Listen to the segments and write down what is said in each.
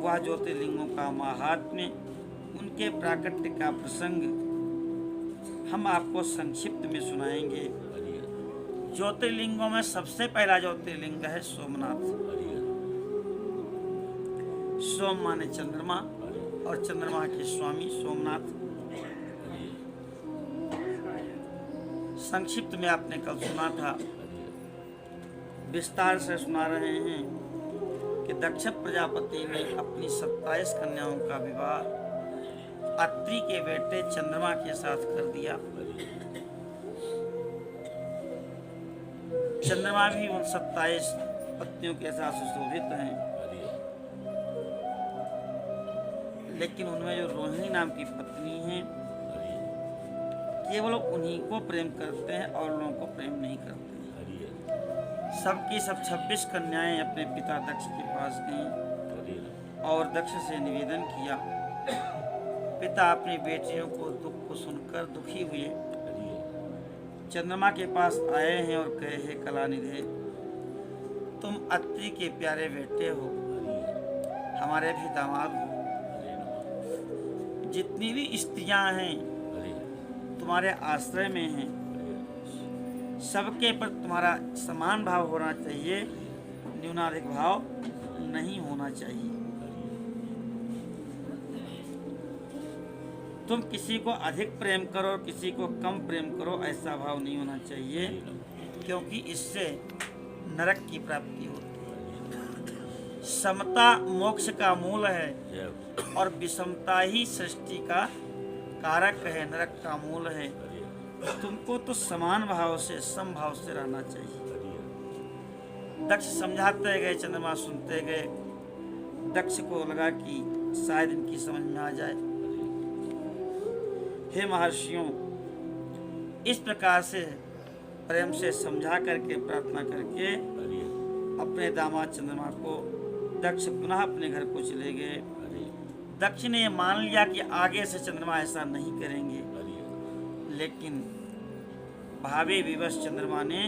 वह ज्योतिर्लिंगों का महात्म्य, उनके प्राकट्य का प्रसंग हम आपको संक्षिप्त में सुनाएंगे। ज्योतिर्लिंगों में सबसे पहला ज्योतिर्लिंग है सोमनाथ। सोम माने चंद्रमा और चंद्रमा के स्वामी सोमनाथ। संक्षिप्त में आपने कल सुना था, विस्तार से सुना रहे हैं कि दक्ष प्रजापति ने अपनी 27 कन्याओं का विवाह अत्रि के बेटे चंद्रमा के साथ कर दिया। चंद्रमा भी उन 27 पत्नियों के साथ सुशोभित हैं, लेकिन उनमें जो रोहिणी नाम की पत्नी है, केवल उन्हीं को प्रेम करते हैं और लोगों को प्रेम नहीं करते। सबकी सब 26 कन्याएं अपने पिता दक्ष के पास गईं और दक्ष से निवेदन किया। पिता अपनी बेटियों को दुख को सुनकर दुखी हुए, चंद्रमा के पास आए हैं और कहे, हे कलानिधे, तुम अत्रि के प्यारे बेटे हो, हमारे भी दामाद हो। जितनी भी स्त्रियां हैं तुम्हारे आश्रय में हैं, सबके पर तुम्हारा समान भाव होना चाहिए, न्यूनाधिक भाव नहीं होना चाहिए। तुम किसी को अधिक प्रेम करो और किसी को कम प्रेम करो, ऐसा भाव नहीं होना चाहिए, क्योंकि इससे नरक की प्राप्ति होती है। समता मोक्ष का मूल है और विषमता ही सृष्टि का कारक है, नरक का मूल है। तुमको तो समान भाव से, समभाव से रहना चाहिए। दक्ष समझाते गए, चंद्रमा सुनते गए। दक्ष को लगा कि शायद इनकी समझ में आ जाए। हे महर्षियों, इस प्रकार से प्रेम से समझा करके, प्रार्थना करके अपने दामाद चंद्रमा को दक्ष पुनः अपने घर को चले गए। दक्ष ने मान लिया कि आगे से चंद्रमा ऐसा नहीं करेंगे, लेकिन भावे विवश चंद्रमा ने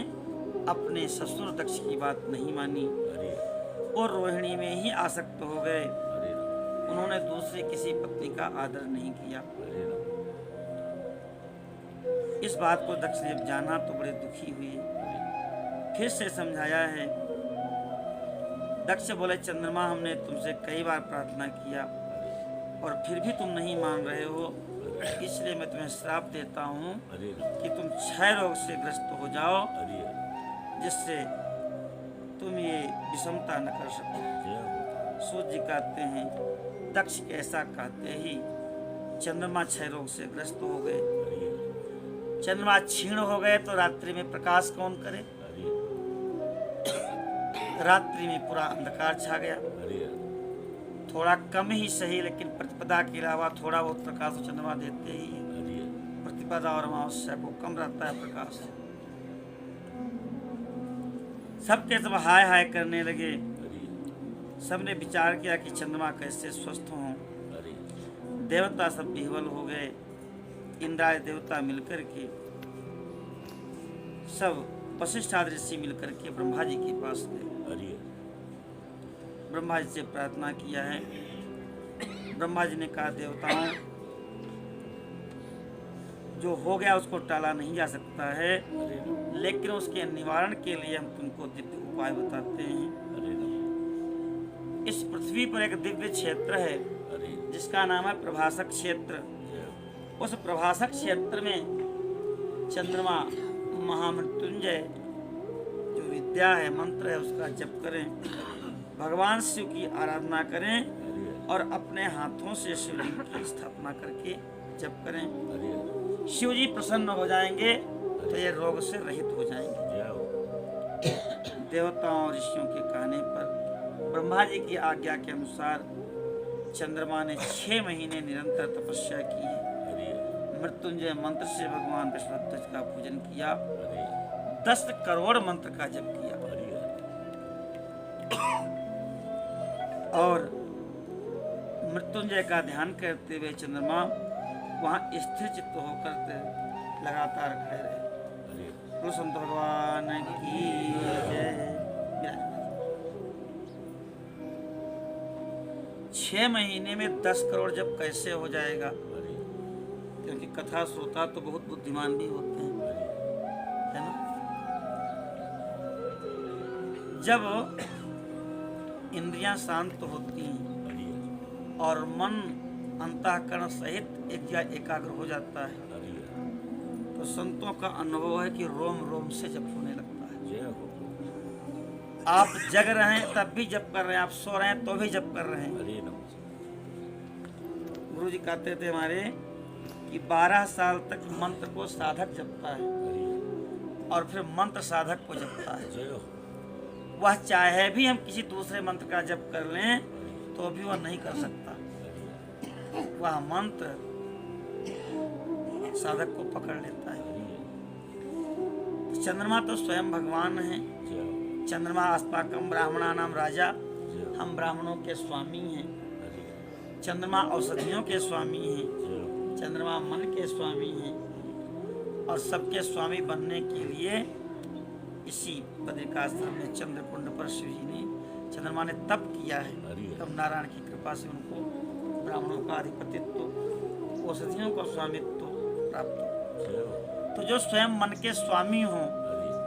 अपने ससुर दक्ष की बात नहीं मानी और रोहिणी में ही आसक्त हो गए। उन्होंने दूसरी किसी पत्नी का आदर नहीं किया। इस बात को दक्ष ने जब जाना तो बड़े दुखी हुए। फिर से समझाया है। दक्ष बोले, चंद्रमा, हमने तुमसे कई बार प्रार्थना किया और फिर भी तुम नहीं मान रहे हो, इसलिए मैं तुम्हें श्राप देता हूँ कि तुम क्षय रोग से ग्रस्त हो जाओ, जिससे तुम ये विषमता न कर सको। सूर्य जी कहते हैं, दक्ष ऐसा कहते ही चंद्रमा क्षय रोग से ग्रस्त हो गए। चंद्रमा क्षीण हो गए तो रात्रि में प्रकाश कौन करे? रात्रि में पूरा अंधकार छा गया। थोड़ा कम ही सही, लेकिन प्रतिपदा के अलावा थोड़ा बहुत प्रकाश चंद्रमा देते ही है। प्रतिपदा और अमावस्या को कम रहता है प्रकाश। सबके सब हाय हाय करने लगे। सबने विचार किया कि चंद्रमा कैसे स्वस्थ हों। देवता सब विह्वल हो गए। इंद्रादि देवता मिलकर के, सब वशिष्ठ आदि ऋषि मिलकर के ब्रह्मा जी के पास गए। ब्रह्मा जी से प्रार्थना किया है। ब्रह्मा जी ने कहा, देवताओं, जो हो गया उसको टाला नहीं जा सकता है, लेकिन उसके निवारण के लिए हम तुमको दिव्य उपाय बताते हैं। इस पृथ्वी पर एक दिव्य क्षेत्र है जिसका नाम है प्रभासक क्षेत्र। उस प्रभासक क्षेत्र में चंद्रमा महामृत्युंजय जो विद्या है, मंत्र है, उसका जप करें, भगवान शिव की आराधना करें और अपने हाथों से शिवलिंग की स्थापना करके जप करें। शिव जी प्रसन्न हो जाएंगे तो ये रोग से रहित हो जाएंगे। देवताओं और ऋषियों के कहने पर ब्रह्मा जी की आज्ञा के अनुसार चंद्रमा ने 6 महीने निरंतर तपस्या की। मृत्युंजय मंत्र से भगवान विष्णु का पूजन किया। 10 करोड़ मंत्र का जप किया और मृत्युंजय का ध्यान करते हुए चंद्रमा वहां स्थिर चित्त होकर लगातार खड़े रहे। संत भगवान की जय। 6 महीने में 10 करोड़ जब कैसे हो जाएगा? क्योंकि कथा श्रोता तो बहुत बुद्धिमान भी होते हैं, है ना। जब इंद्रियां शांत होती हैं और मन अंतःकरण सहित एक जगह एकाग्र हो जाता है, तो संतों का अनुभव है कि रोम रोम से जप होने लगता है। आप जग रहे हैं तब भी जप कर रहे हैं, आप सो रहे हैं तो भी जप कर रहे हैं। गुरु जी कहते थे हमारे कि 12 साल तक मंत्र को साधक जपता है और फिर मंत्र साधक को जपता है। वह चाहे भी हम किसी दूसरे मंत्र का जप कर लें तो भी वह नहीं कर सकता। वह मंत्र साधक को पकड़ लेता है। चंद्रमा तो स्वयं भगवान है। चंद्रमा अस्माकं ब्राह्मणानाम राजा, हम ब्राह्मणों के स्वामी हैं। चंद्रमा औषधियों के स्वामी हैं। चंद्रमा मन के स्वामी हैं। और सबके स्वामी बनने के लिए इसी बद्रिकाश्रम में चंद्रकुंड पर शिव जी ने, चंद्रमा ने तप किया है। तब नारायण की कृपा से उनको ब्राह्मणों का आधिपत्यत्व, औषधियों का स्वामित्व प्राप्त हो। तो जो स्वयं मन के स्वामी हों,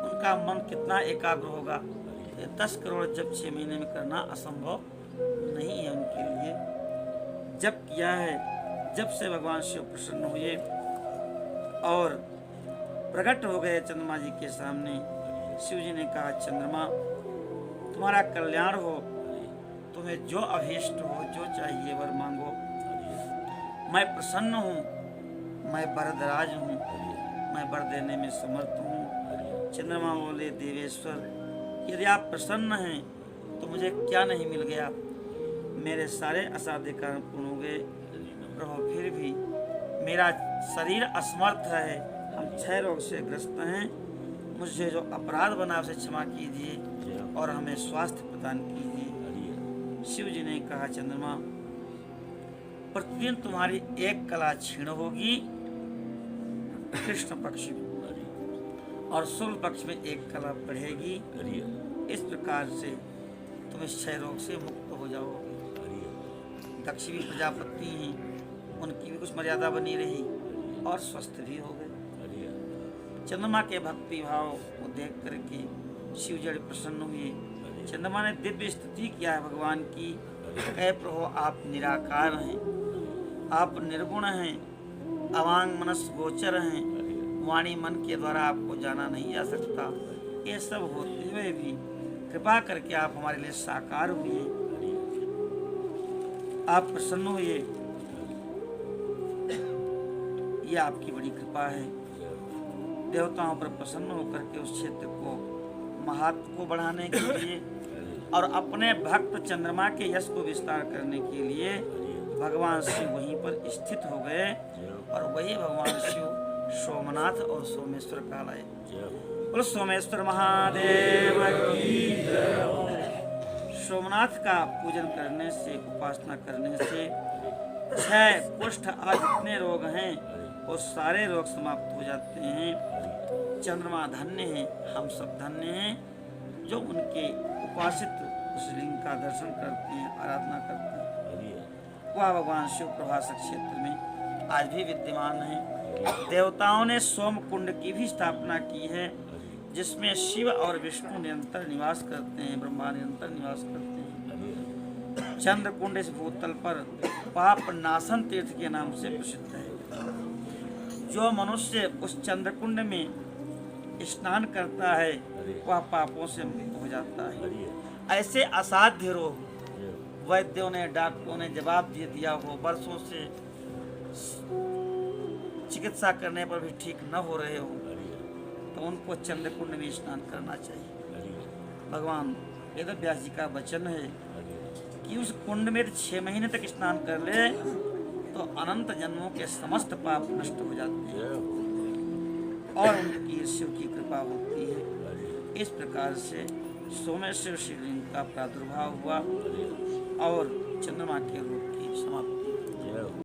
उनका मन कितना एकाग्र होगा। 10 करोड़ जब 6 महीने में करना असंभव नहीं है उनके लिए। जब किया है, जब से भगवान शिव प्रसन्न हुए और प्रकट हो गए चंद्रमा जी के सामने। शिव जी ने कहा, चंद्रमा तुम्हारा कल्याण हो, तुम्हें जो अभीष्ट हो, जो चाहिए वर मांगो। मैं प्रसन्न हूँ, मैं वरदराज हूँ, मैं वर देने में समर्थ हूँ। चंद्रमा बोले, देवेश्वर यदि आप प्रसन्न हैं तो मुझे क्या नहीं मिल गया। मेरे सारे असाध्य कर्म पूर्ण हो गए प्रभु, फिर भी मेरा शरीर असमर्थ है। हम 6 रोग से ग्रस्त हैं। मुझे जो अपराध बना उसे क्षमा कीजिए और हमें स्वास्थ्य प्रदान कीजिए। शिव जी ने कहा, चंद्रमा प्रतिदिन तुम्हारी एक कला क्षीण होगी कृष्ण पक्ष में, और शुक्ल पक्ष में एक कला बढ़ेगी। इस प्रकार से तुम इस क्षय रोग से मुक्त हो जाओगे। दक्ष भी प्रजापति हैं, उनकी भी कुछ मर्यादा बनी रही और स्वस्थ भी हो गए। चंद्रमा के भक्ति भाव को देख करके शिव जी प्रसन्न हुए। चंद्रमा ने दिव्य स्तुति किया है भगवान की। कहे, प्रभु आप निराकार हैं, आप निर्गुण हैं, अवांग मनस गोचर हैं, वाणी मन के द्वारा आपको जाना नहीं जा सकता। ये सब होते हुए भी कृपा करके आप हमारे लिए साकार हुए, आप प्रसन्न हुए। ये आपकी बड़ी कृपा है। देवताओं पर प्रसन्न होकर के उस क्षेत्र को, महात्म को बढ़ाने के लिए और अपने भक्त चंद्रमा के यश को विस्तार करने के लिए भगवान शिव वहीं पर स्थित हो गए। और वही भगवान शिव सोमनाथ और सोमेश्वर कहलाए। बोलो सोमेश्वर महादेव की जय। सोमनाथ का पूजन करने से, उपासना करने से 6 कुष्ठ आदि जितने रोग हैं वो सारे रोग समाप्त हो जाते हैं। चंद्रमा धन्य हैं, हम सब धन्य हैं जो उनके उपासित उस लिंग का दर्शन करते हैं, आराधना करते हैं। वह भगवान शिव प्रभासक क्षेत्र में आज भी विद्यमान है। देवताओं ने सोम कुंड की भी स्थापना की है, जिसमें शिव और विष्णु निरंतर निवास करते हैं, ब्रह्मा निरंतर निवास करते हैं। चंद्र कुंड इस भूतल पर पाप नाशन तीर्थ के नाम से प्रसिद्ध है। जो मनुष्य उस चंद्र कुंड में स्नान करता है वह पापों से मुक्त हो जाता है। ऐसे असाध्य रोग वैद्यों ने, डॉक्टरों ने जवाब दे दिया हो, वर्षों से चिकित्सा करने पर भी ठीक न हो रहे हो, तो उनको चंद्र कुंड में स्नान करना चाहिए। भगवान वेदव्यास जी का वचन है कि उस कुंड में 6 महीने तक स्नान कर ले तो अनंत जन्मों के समस्त पाप नष्ट हो जाते हैं और उनकी शिव की कृपा होती है। इस प्रकार से सोमेश्वर शिवलिंग का प्रादुर्भाव हुआ और चंद्रमा के रूप की समाप्ति।